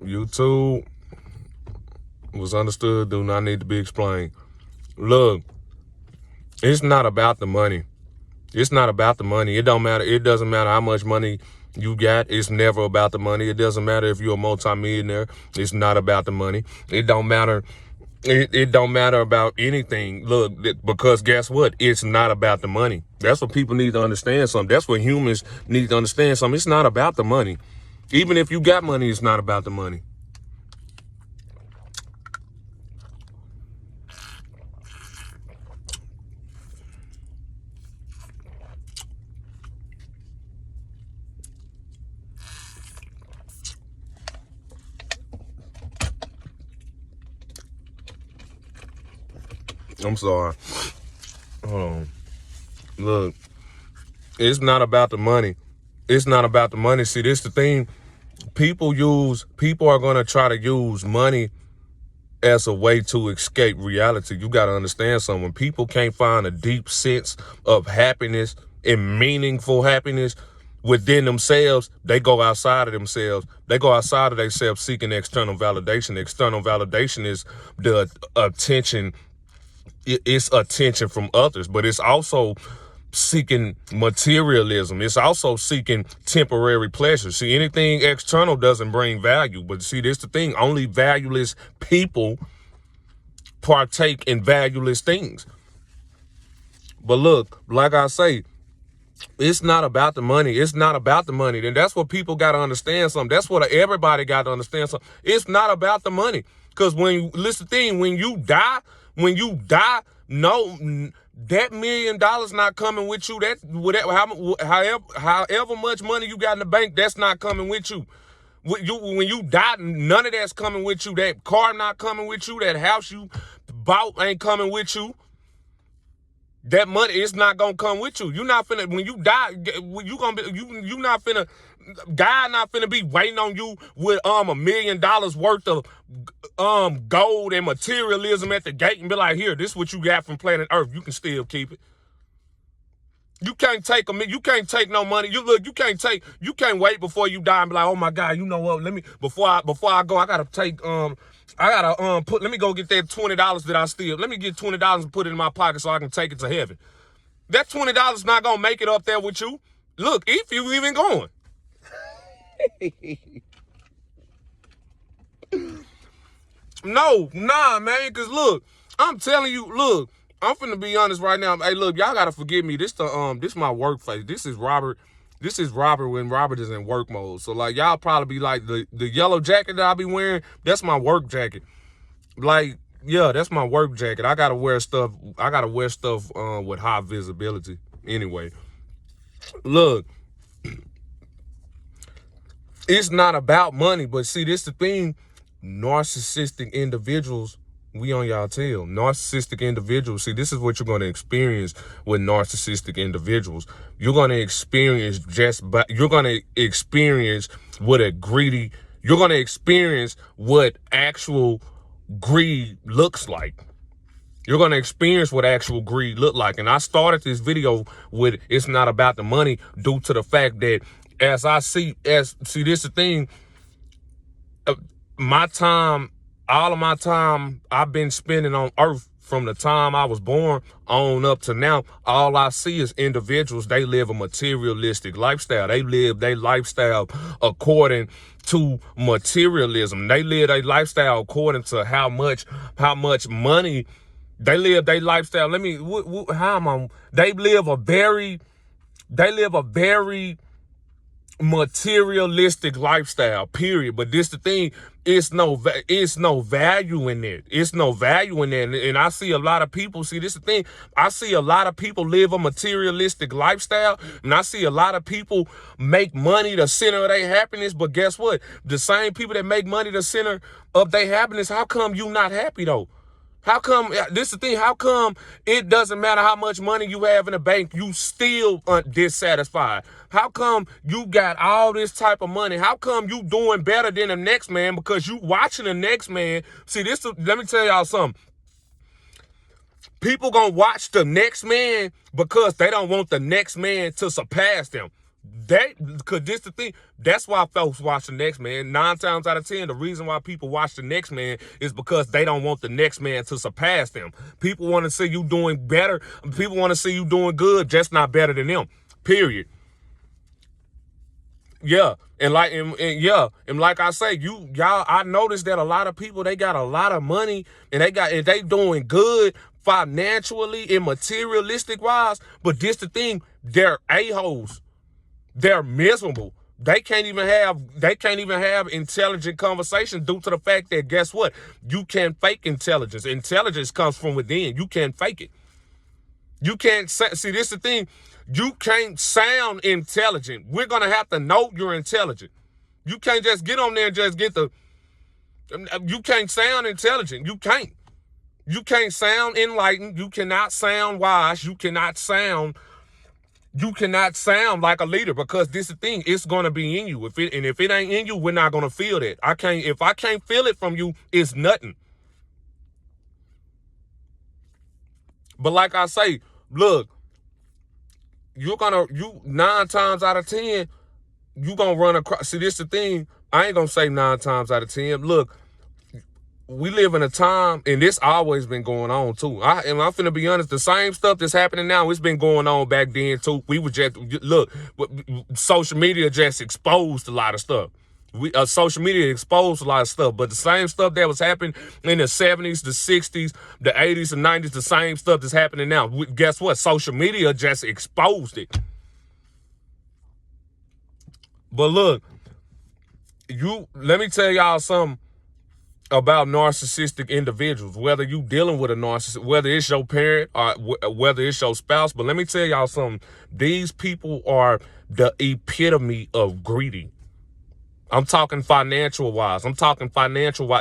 YouTube was understood, do not need to be explained. Look, it's not about the money. It's not about the money. It don't matter. It doesn't matter how much money you got. It's never about the money. It doesn't matter if you're a multimillionaire. It's not about the money. It don't matter. It don't matter about anything. Look, because guess what? It's not about the money. That's what people need to understand something. That's what humans need to understand something. It's not about the money. Even if you got money, it's not about the money. I'm sorry. Hold on. Look, it's not about the money. It's not about the money. See, this is the thing. People are going to try to use money as a way to escape reality. You got to understand something. When people can't find a deep sense of happiness and meaningful happiness within themselves, they go outside of themselves. They go outside of themselves seeking external validation. External validation is the attention. It's attention from others, but it's also seeking materialism. It's also seeking temporary pleasure. See, anything external doesn't bring value. But see, this is the thing. Only valueless people partake in valueless things. But look, like I say, it's not about the money. It's not about the money. And that's what people got to understand something. That's what everybody got to understand something. It's not about the money. Because listen, the thing, when you die, no, that $1 million not coming with you. That whatever, however much money you got in the bank, that's not coming with you. When you die, none of that's coming with you. That car not coming with you. That house you bought ain't coming with you. That money is not gonna come with you. You're not finna, when you die, you not finna, God not finna be waiting on you with $1 million worth of gold and materialism at the gate and be like, here, this is what you got from planet Earth. You can still keep it. You can't take no money. You can't wait before you die and be like, oh my God, you know what? Before I go, I gotta take let me go get that $20 that I steal. Let me get $20 and put it in my pocket so I can take it to heaven. That $20 not gonna make it up there with you. Look, if you even going. Nah, man, cause look, I'm telling you, look, I'm finna be honest right now. Hey, look, y'all gotta forgive me. This my work face. This is Robert when Robert is in work mode. So like y'all probably be like the yellow jacket that I be wearing, that's my work jacket. Like, yeah, that's my work jacket. I gotta wear stuff with high visibility. Anyway, look, it's not about money, but see, this the thing. Narcissistic individuals, we on y'all tail. Narcissistic individuals, see, this is what you're going to experience with narcissistic individuals. You're going to experience what actual greed looks like. You're going to experience what actual greed look like. And I started this video with, it's not about the money, due to the fact that see, this is the thing. All of my time I've been spending on earth from the time I was born on up to now, all I see is individuals. They live a materialistic lifestyle. They live their lifestyle according to materialism. They live their lifestyle according to how much money they live their lifestyle. They live a very materialistic lifestyle, period. But this the thing, it's no value in it. It's no value in it. And I see a lot of people, see, this the thing, I see a lot of people live a materialistic lifestyle, and I see a lot of people make money the center of their happiness. But guess what? The same people that make money the center of their happiness, how come you not happy though? How come, this is the thing, how come it doesn't matter how much money you have in the bank, you still dissatisfied? How come you got all this type of money? How come you doing better than the next man? Because you watching the next man. See, let me tell y'all something. People gonna watch the next man because they don't want the next man to surpass them. Cause this the thing. That's why folks watch the next man. 9 times out of 10, the reason why people watch the next man is because they don't want the next man to surpass them. People want to see you doing better. People want to see you doing good, just not better than them. Period. Yeah. And like I say, y'all, I noticed that a lot of people, they got a lot of money and they doing good financially and materialistic wise, but this the thing, they're a-holes. They're miserable. They can't even have intelligent conversation due to the fact that, guess what? You can't fake intelligence. Intelligence comes from within. You can't fake it. You can't see, this the thing. You can't sound intelligent. We're going to have to know you're intelligent. You can't just get on there and just you can't sound intelligent. You can't. You can't sound enlightened. You cannot sound wise. You cannot sound like a leader, because this is the thing. It's going to be in you. If it ain't in you, we're not going to feel that. If I can't feel it from you, it's nothing. But like I say, look, you 9 times out of 10, you going to run across. See, this is the thing. I ain't going to say 9 times out of 10. Look, we live in a time, and this always been going on too. I'm finna be honest, the same stuff that's happening now, it's been going on back then too. We were just, look, social media just exposed a lot of stuff. Social media exposed a lot of stuff, but the same stuff that was happening in the 70s, the 60s, the 80s, and 90s, the same stuff that's happening now. Guess what? Social media just exposed it. But look, let me tell y'all something about narcissistic individuals, whether you dealing with a narcissist, whether it's your parent or whether it's your spouse. But let me tell y'all something. These people are the epitome of greedy. I'm talking financial wise.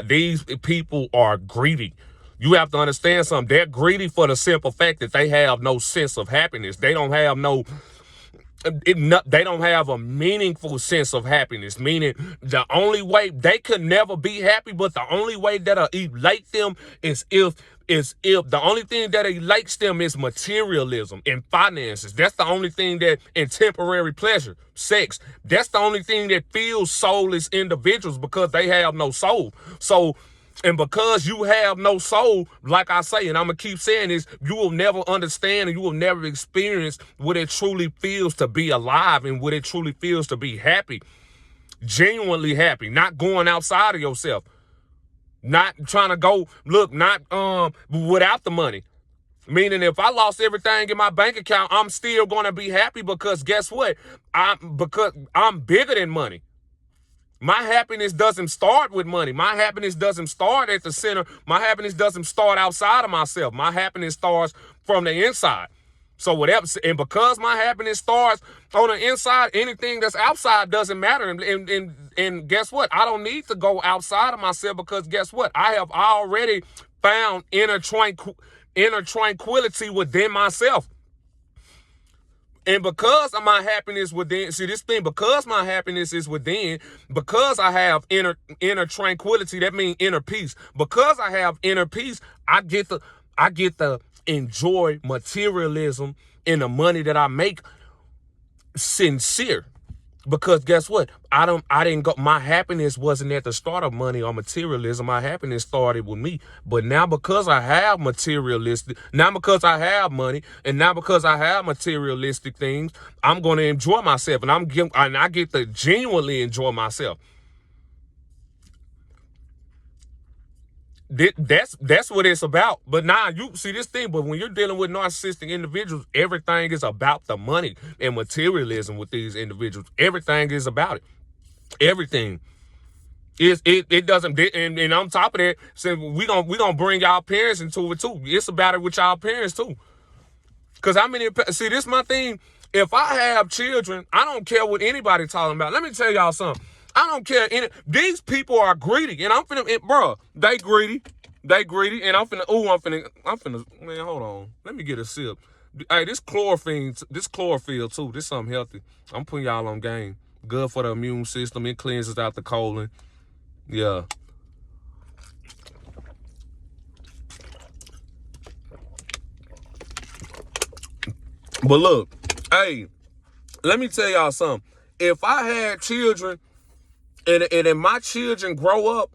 These people are greedy. You have to understand something. They're greedy for the simple fact that they have no sense of happiness. They don't have they don't have a meaningful sense of happiness, meaning the only way they could never be happy, but the only way that'll elate them is if the only thing that elates them is materialism and finances. That's the only thing that, in temporary pleasure, sex, that's the only thing that fills soulless individuals, because they have no soul. And because you have no soul, like I say, and I'm going to keep saying this, you will never understand and you will never experience what it truly feels to be alive and what it truly feels to be happy. Genuinely happy, not going outside of yourself. Not trying to go, not without the money. Meaning if I lost everything in my bank account, I'm still going to be happy, because guess what? Because I'm bigger than money. My happiness doesn't start with money. My happiness doesn't start at the center. My happiness doesn't start outside of myself. My happiness starts from the inside. So whatever, and because my happiness starts on the inside, anything that's outside doesn't matter. And guess what? I don't need to go outside of myself, because guess what? I have already found inner tranquility within myself. And because my happiness within, because my happiness is within, because I have inner tranquility, that means inner peace. Because I have inner peace, I get to enjoy materialism and the money that I make sincere. Because guess what? My happiness wasn't at the start of money or materialism. My happiness started with me. But now, because I have because I have money, and now because I have materialistic things, I'm going to enjoy myself, and I get to genuinely enjoy myself. That's what it's about. But now you see this thing, but when you're dealing with narcissistic individuals, everything is about the money and materialism with these individuals. Everything is about it. Everything. It doesn't, and on top of that, so we gonna bring y'all parents into it too. It's about it with y'all parents too. Cause see, this is my thing. If I have children, I don't care what anybody talking about. Let me tell y'all something. I don't care. These people are greedy, and they greedy, and I'm finna, man, hold on. Let me get a sip. Hey, this chlorophyll too. This something healthy. I'm putting y'all on game. Good for the immune system. It cleanses out the colon. Yeah. But look, hey, Let me tell y'all something. If I had children and then my children grow up,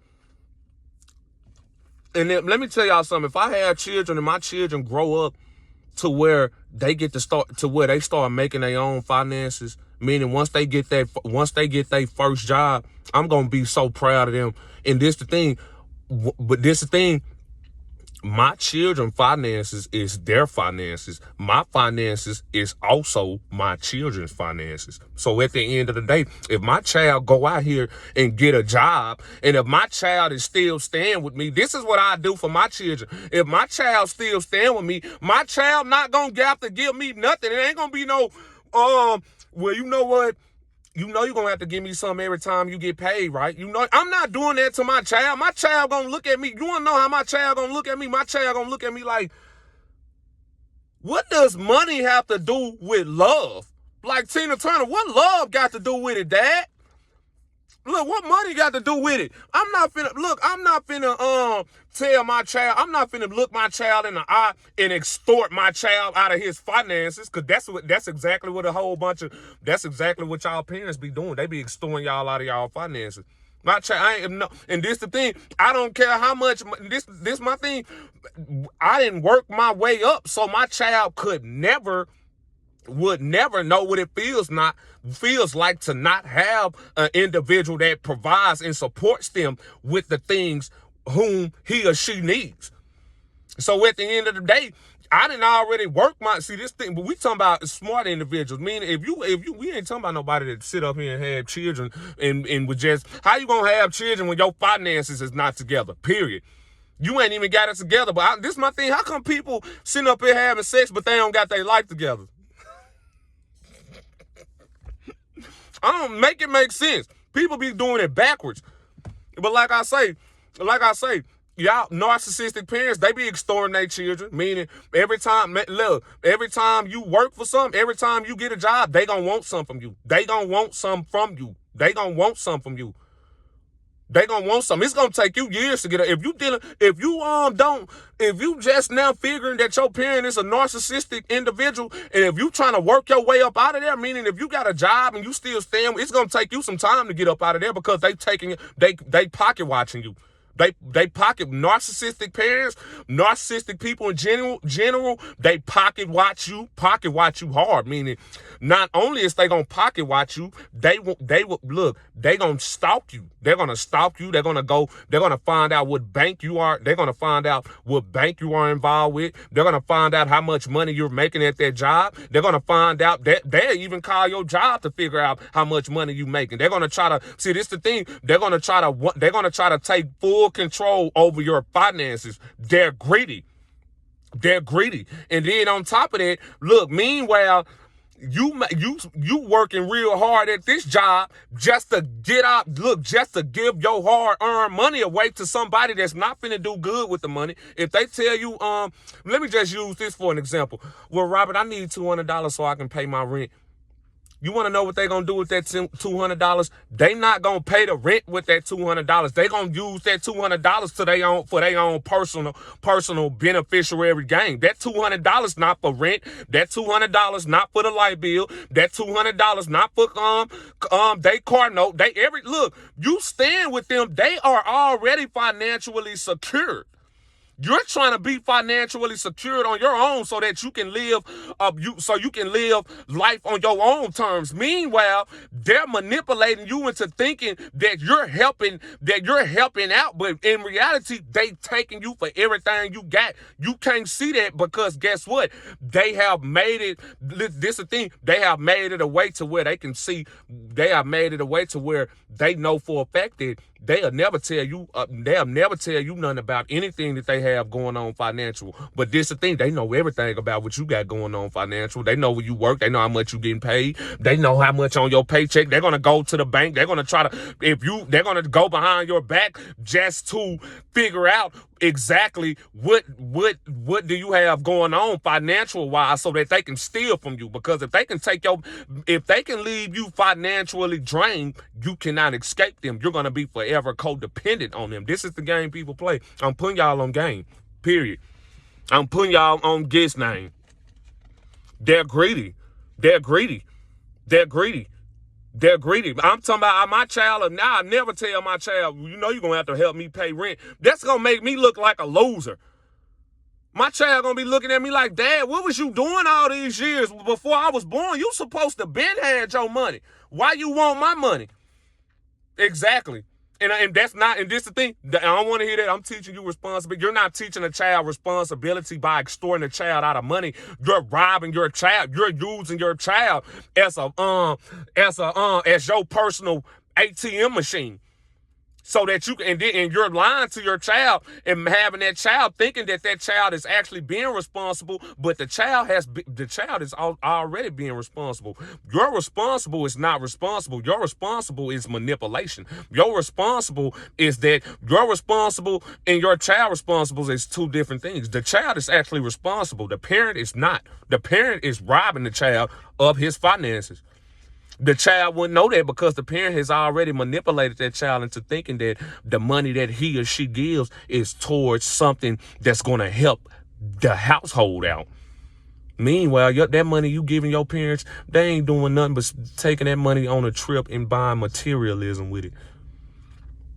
and then, let me tell y'all something. If I had children and my children grow up to where they get to start, to where they start making their own finances, meaning once they get their first job, I'm gonna be so proud of them. And this the thing, but this the thing. My children's finances is their finances. My finances is also my children's finances. So at the end of the day, if my child go out here and get a job, and if my child is still staying with me, this is what I do for my children. If my child still staying with me, my child not gonna have to give me nothing. It ain't gonna be no, well, you know what? You know you're going to have to give me something every time you get paid, right? You know, I'm not doing that to my child. My child going to look at me. You want to know how my child going to look at me? My child going to look at me like, what does money have to do with love? Like Tina Turner, what love got to do with it, Dad? Look, what money got to do with it? I'm not finna tell my child, I'm not finna look my child in the eye and extort my child out of his finances, because that's exactly what that's exactly what y'all parents be doing. They be extorting y'all out of y'all finances. My child, and this the thing, I don't care how much, this my thing, I didn't work my way up, so my child would never know what it feels like to not have an individual that provides and supports them with the things whom he or she needs. So at the end of the day, I didn't already work this thing, but we talking about smart individuals. Meaning if you, we ain't talking about nobody that sit up here and have children and would just, how you gonna have children when your finances is not together, period? You ain't even got it together. But this is my thing. How come people sitting up here having sex, but they don't got their life together? I don't make it make sense. People be doing it backwards. But like I say, y'all narcissistic parents, they be extorting their children. Meaning every time you work for something, every time you get a job, they gonna want something from you. They gonna want something from you. They gonna want something from you. They gonna want something. It's gonna take you years to get it. If you just now figuring that your parent is a narcissistic individual, and if you trying to work your way up out of there, meaning if you got a job and you still staying, it's gonna take you some time to get up out of there, because they pocket watching you. They pocket narcissistic parents, narcissistic people in general, they pocket watch you hard. Meaning, not only is they gonna pocket watch you, they gonna stalk you. They're gonna stalk you. They're gonna find out what bank you are. They're gonna find out what bank you are involved with. They're gonna find out how much money you're making at that job. They're gonna find out that they'll even call your job to figure out how much money you making. They're gonna try to see, this the thing. They're gonna try to take full control over your finances. They're greedy. And then on top of that, look, meanwhile, you working real hard at this job just to just to give your hard-earned money away to somebody that's not finna do good with the money. If they tell you, let me just use this for an example. Well, Robert, I need $200 so I can pay my rent. You want to know what they're going to do with that $200? They not going to pay the rent with that $200. They going to use that $200 for their own personal beneficiary gain. That $200 not for rent. That $200 not for the light bill. That $200 not for they car note. Look, you stand with them. They are already financially secure. You're trying to be financially secured on your own so that you can live life on your own terms. Meanwhile, they're manipulating you into thinking that you're helping out, but in reality, they taking you for everything you got. You can't see that because guess what? They have made it. This is the thing. They have made it a way to where they can see. They have made it a way to where they know for a fact that they'll never tell you nothing about anything that they have going on financial. But this is the thing, they know everything about what you got going on financial. They know where you work. They know how much you getting paid. They know how much on your paycheck. They're gonna go to the bank. They're gonna they're gonna go behind your back just to figure out exactly what do you have going on financial wise so that they can steal from you. Because if they can leave you financially drained, you cannot escape them. You're gonna be forever codependent on them. This is the game people play. I'm putting y'all on game, period. I'm putting y'all on guess name. They're greedy. They're greedy. They're greedy. I'm talking about my child. Now I never tell my child, you know, you're going to have to help me pay rent. That's going to make me look like a loser. My child going to be looking at me like, Dad, what was you doing all these years before I was born? You supposed to been had your money. Why you want my money? Exactly. And that's not, and this is the thing, I don't want to hear that I'm teaching you responsibility. You're not teaching a child responsibility by extorting a child out of money. You're robbing your child. You're using your child as your personal ATM machine. So that you can, and you're lying to your child and having that child thinking that that child is actually being responsible, but the child is already being responsible. Your responsible is not responsible. Your responsible is manipulation. Your responsible is that you're responsible and your child responsible is two different things. The child is actually responsible. The parent is not. The parent is robbing the child of his finances. The child wouldn't know that because the parent has already manipulated that child into thinking that the money that he or she gives is towards something that's going to help the household out. Meanwhile, that money you giving your parents, they ain't doing nothing but taking that money on a trip and buying materialism with it.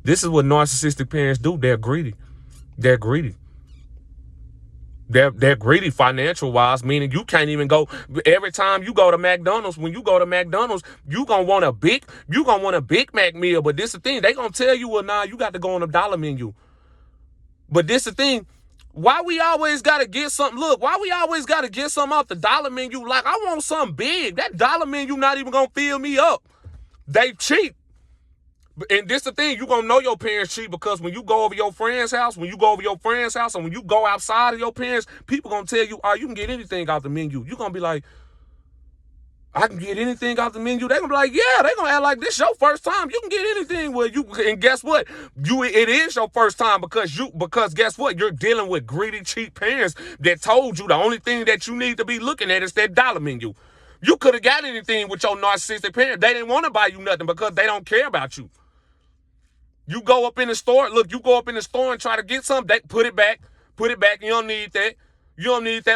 This is what narcissistic parents do. They're greedy. They're greedy. They're greedy financial wise, meaning you can't even go every time you go to McDonald's. When you go to McDonald's, you gonna want a Big Mac meal. But this the thing, they gonna tell you, well, nah, you got to go on a dollar menu. But this the thing, why we always gotta get something? Look, why we always gotta get something off the dollar menu? Like, I want something big. That dollar menu not even gonna fill me up. They cheap. And this the thing, you gonna know your parents cheap because when you go over your friend's house, and when you go outside of your parents, people gonna tell you, oh, you can get anything out the menu. You gonna be like, I can get anything out the menu. They gonna be like, yeah, they gonna act like this your first time. You can get anything with you. And guess what? It is your first time because guess what? You're dealing with greedy, cheap parents that told you the only thing that you need to be looking at is that dollar menu. You could have got anything with your narcissistic parents. They didn't want to buy you nothing because they don't care about you. You go up in the store, and try to get something, they put it back. You don't need that.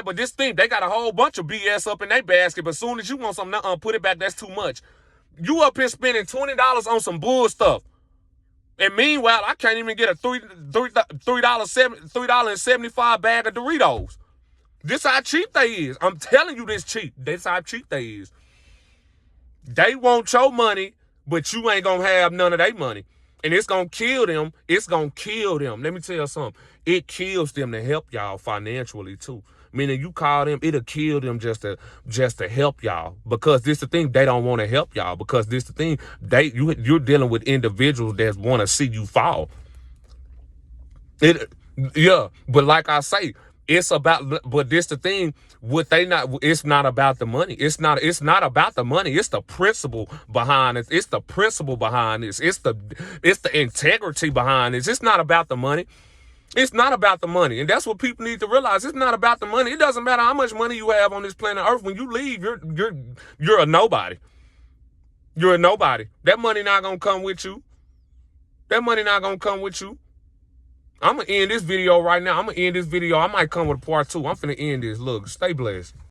But this thing, they got a whole bunch of BS up in their basket. But as soon as you want something, put it back, that's too much. You up here spending $20 on some bull stuff. And meanwhile, I can't even get a $3.75 bag of Doritos. This how cheap they is. I'm telling you this cheap. This how cheap they is. They want your money, but you ain't gonna have none of their money. And it's going to kill them. Let me tell you something. It kills them to help y'all financially too. Meaning you call them, it'll kill them just to help y'all. Because this the thing, they don't want to help y'all. Because this the thing, you're dealing with individuals that want to see you fall. But like I say, but this the thing, it's not about the money. It's not about the money. It's the principle behind it. It's the principle behind this. It's the integrity behind this. It's not about the money. It's not about the money. And that's what people need to realize. It's not about the money. It doesn't matter how much money you have on this planet Earth. When you leave, you're a nobody. You're a nobody. That money not gonna come with you. I'm going to end this video right now. I might come with a part 2. I'm finna end this. Look, stay blessed.